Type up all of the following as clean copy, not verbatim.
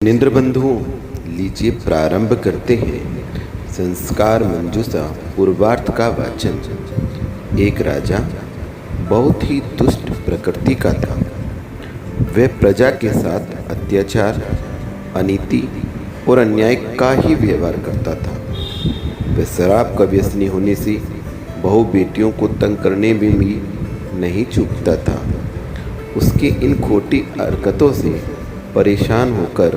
निंद्र बंधुओं, लीजिए प्रारंभ करते हैं संस्कार मंजूषा पूर्वार्थ का वाचन। एक राजा बहुत ही दुष्ट प्रकृति का था। वह प्रजा के साथ अत्याचार, अनीति और अन्याय का ही व्यवहार करता था। वह शराब का व्यसनी होने से बहु बेटियों को तंग करने में भी नहीं चूकता था। उसकी इन खोटी हरकतों से परेशान होकर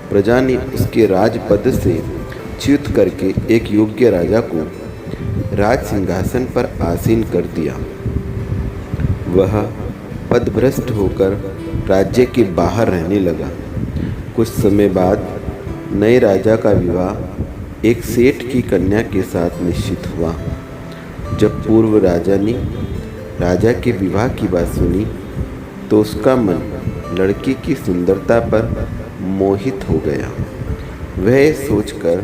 प्रजा ने उसके राजपद से च्युत करके एक योग्य राजा को राज सिंहासन पर आसीन कर दिया। वह पदभ्रष्ट होकर राज्य के बाहर रहने लगा। कुछ समय बाद नए राजा का विवाह एक सेठ की कन्या के साथ निश्चित हुआ। जब पूर्व राजा ने राजा के विवाह की बात सुनी तो उसका मन लड़की की सुंदरता पर मोहित हो गया। वह सोचकर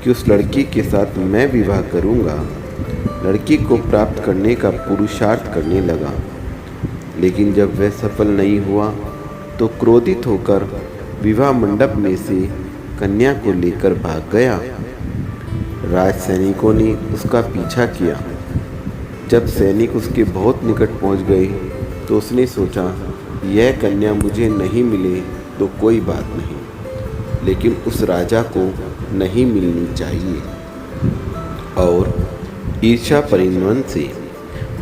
कि उस लड़की के साथ मैं विवाह करूंगा, लड़की को प्राप्त करने का पुरुषार्थ करने लगा। लेकिन जब वह सफल नहीं हुआ तो क्रोधित होकर विवाह मंडप में से कन्या को लेकर भाग गया। राज सैनिकों ने उसका पीछा किया। जब सैनिक उसके बहुत निकट पहुंच गए तो उसने सोचा, यह कन्या मुझे नहीं मिले तो कोई बात नहीं, लेकिन उस राजा को नहीं मिलनी चाहिए। और ईर्ष्या परिणमन से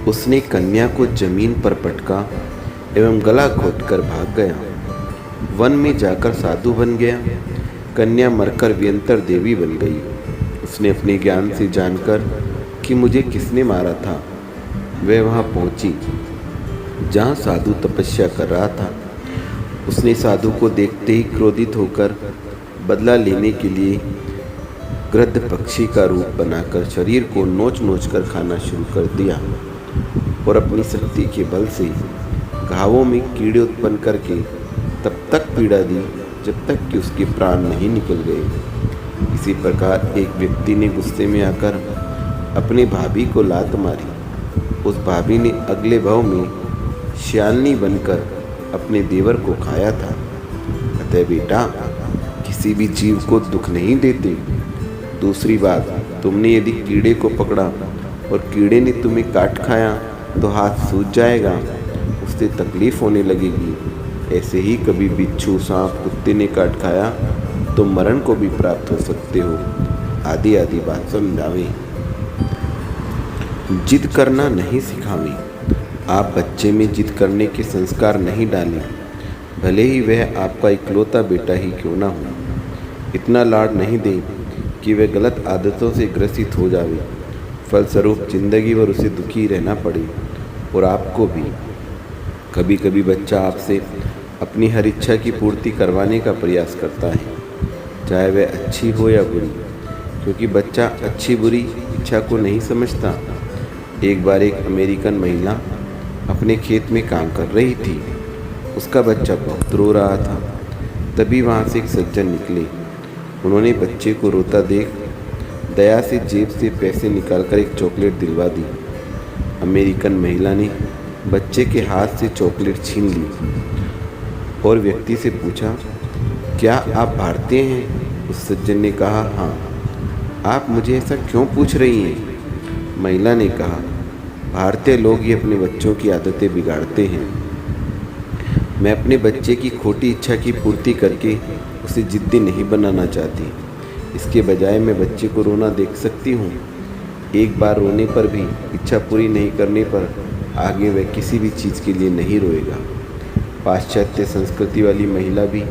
उसने कन्या को जमीन पर पटका एवं गला घोंटकर भाग गया। वन में जाकर साधु बन गया। कन्या मरकर व्यंतर देवी बन गई। उसने अपने ज्ञान से जानकर कि मुझे किसने मारा था, वह वहाँ पहुँची जहाँ साधु तपस्या कर रहा था। उसने साधु को देखते ही क्रोधित होकर बदला लेने के लिए गृध्र पक्षी का रूप बनाकर शरीर को नोच नोच कर खाना शुरू कर दिया और अपनी शक्ति के बल से घावों में कीड़े उत्पन्न करके तब तक पीड़ा दी जब तक कि उसके प्राण नहीं निकल गए। इसी प्रकार एक व्यक्ति ने गुस्से में आकर अपने भाभी को लात मारी। उस भाभी ने अगले भाव में श्यालनी बनकर अपने देवर को खाया था। अतः बेटा, किसी भी जीव को दुख नहीं देते। दूसरी बात, तुमने यदि कीड़े को पकड़ा और कीड़े ने तुम्हें काट खाया तो हाथ सूज जाएगा, उससे तकलीफ होने लगेगी। ऐसे ही कभी बिच्छू, सांप, कुत्ते ने काट खाया तो मरण को भी प्राप्त हो सकते हो। आदि आदि बात समझावें। जिद करना नहीं सिखावें। आप बच्चे में जिद करने के संस्कार नहीं डालें, भले ही वह आपका इकलौता बेटा ही क्यों ना हो। इतना लाड नहीं दें कि वह गलत आदतों से ग्रसित हो जावे, फलस्वरूप जिंदगी भर उसे दुखी रहना पड़े और आपको भी। कभी कभी बच्चा आपसे अपनी हर इच्छा की पूर्ति करवाने का प्रयास करता है, चाहे वह अच्छी हो या बुरी, क्योंकि बच्चा अच्छी बुरी इच्छा को नहीं समझता। एक बार एक अमेरिकन महिला अपने खेत में काम कर रही थी। उसका बच्चा बहुत रो रहा था। तभी वहाँ से एक सज्जन निकले। उन्होंने बच्चे को रोता देख दया से जेब से पैसे निकालकर एक चॉकलेट दिलवा दी। अमेरिकन महिला ने बच्चे के हाथ से चॉकलेट छीन ली और व्यक्ति से पूछा, क्या आप भारतीय हैं? उस सज्जन ने कहा, हाँ। आप मुझे ऐसा क्यों पूछ रही हैं? महिला ने कहा, भारतीय लोग ही अपने बच्चों की आदतें बिगाड़ते हैं। मैं अपने बच्चे की खोटी इच्छा की पूर्ति करके उसे जिद्दी नहीं बनाना चाहती। इसके बजाय मैं बच्चे को रोना देख सकती हूँ। एक बार रोने पर भी इच्छा पूरी नहीं करने पर आगे वह किसी भी चीज़ के लिए नहीं रोएगा। पाश्चात्य संस्कृति वाली महिला भी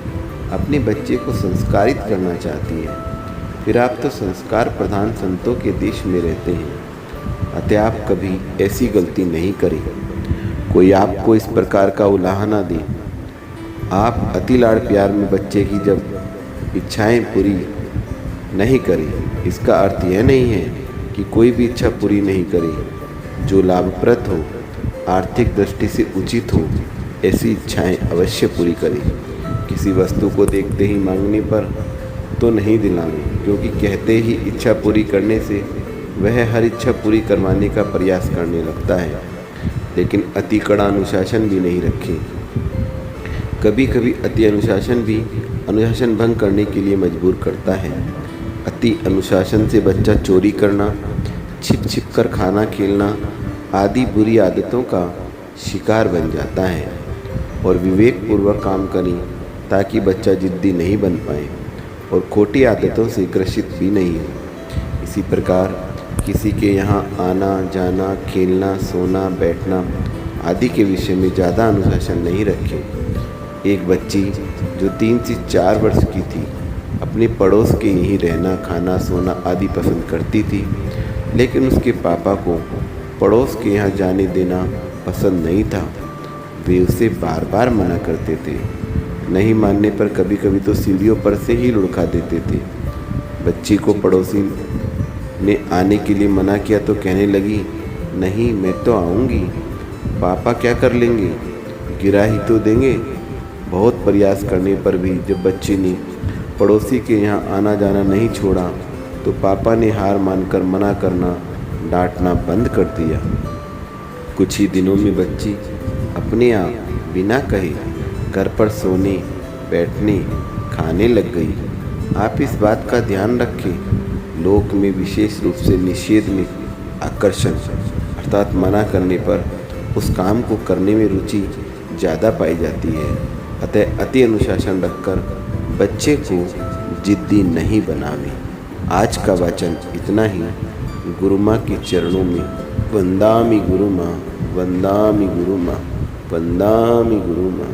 अपने बच्चे को संस्कारित करना चाहती है। फिर आप तो संस्कार प्रधान संतों के देश में रहते हैं, अतः आप कभी ऐसी गलती नहीं करें। कोई आपको इस प्रकार का उलाहना ना दे। आप अति लाड़ प्यार में बच्चे की जब इच्छाएं पूरी नहीं करें, इसका अर्थ यह नहीं है कि कोई भी इच्छा पूरी नहीं करे। जो लाभप्रद हो, आर्थिक दृष्टि से उचित हो, ऐसी इच्छाएं अवश्य पूरी करें। किसी वस्तु को देखते ही मांगने पर तो नहीं दिलावें, क्योंकि कहते ही इच्छा पूरी करने से वह हर इच्छा पूरी करवाने का प्रयास करने लगता है। लेकिन अति कड़ा अनुशासन भी नहीं रखें। कभी कभी अति अनुशासन भी अनुशासन भंग करने के लिए मजबूर करता है। अति अनुशासन से बच्चा चोरी करना, छिप छिप कर खाना खेलना आदि बुरी आदतों का शिकार बन जाता है। और विवेकपूर्वक काम करें ताकि बच्चा जिद्दी नहीं बन पाए और खोटी आदतों से ग्रसित भी नहीं हो। इसी प्रकार किसी के यहाँ आना जाना, खेलना, सोना, बैठना आदि के विषय में ज़्यादा अनुशासन नहीं रखें। एक बच्ची जो 3 से 4 वर्ष की थी अपने पड़ोस के यहीं रहना, खाना, सोना आदि पसंद करती थी, लेकिन उसके पापा को पड़ोस के यहाँ जाने देना पसंद नहीं था। वे उसे बार बार मना करते थे। नहीं मानने पर कभी कभी तो सीढ़ियों पर से ही लुढ़का देते थे। बच्ची को पड़ोसी ने आने के लिए मना किया तो कहने लगी, नहीं मैं तो आऊँगी, पापा क्या कर लेंगे, गिरा ही तो देंगे। बहुत प्रयास करने पर भी जब बच्ची ने पड़ोसी के यहाँ आना जाना नहीं छोड़ा तो पापा ने हार मानकर मना करना, डांटना बंद कर दिया। कुछ ही दिनों में बच्ची अपने आप बिना कहे घर पर सोने, बैठने, खाने लग गई। आप इस बात का ध्यान रखें, लोक में विशेष रूप से निषेध में आकर्षण अर्थात मना करने पर उस काम को करने में रुचि ज़्यादा पाई जाती है। अतः अति अनुशासन रखकर बच्चे को जिद्दी नहीं बनावे। आज का वचन इतना ही। गुरु माँ के चरणों में वंदामि गुरु माँ, वंदामि गुरु माँ, वंदामि गुरु माँ।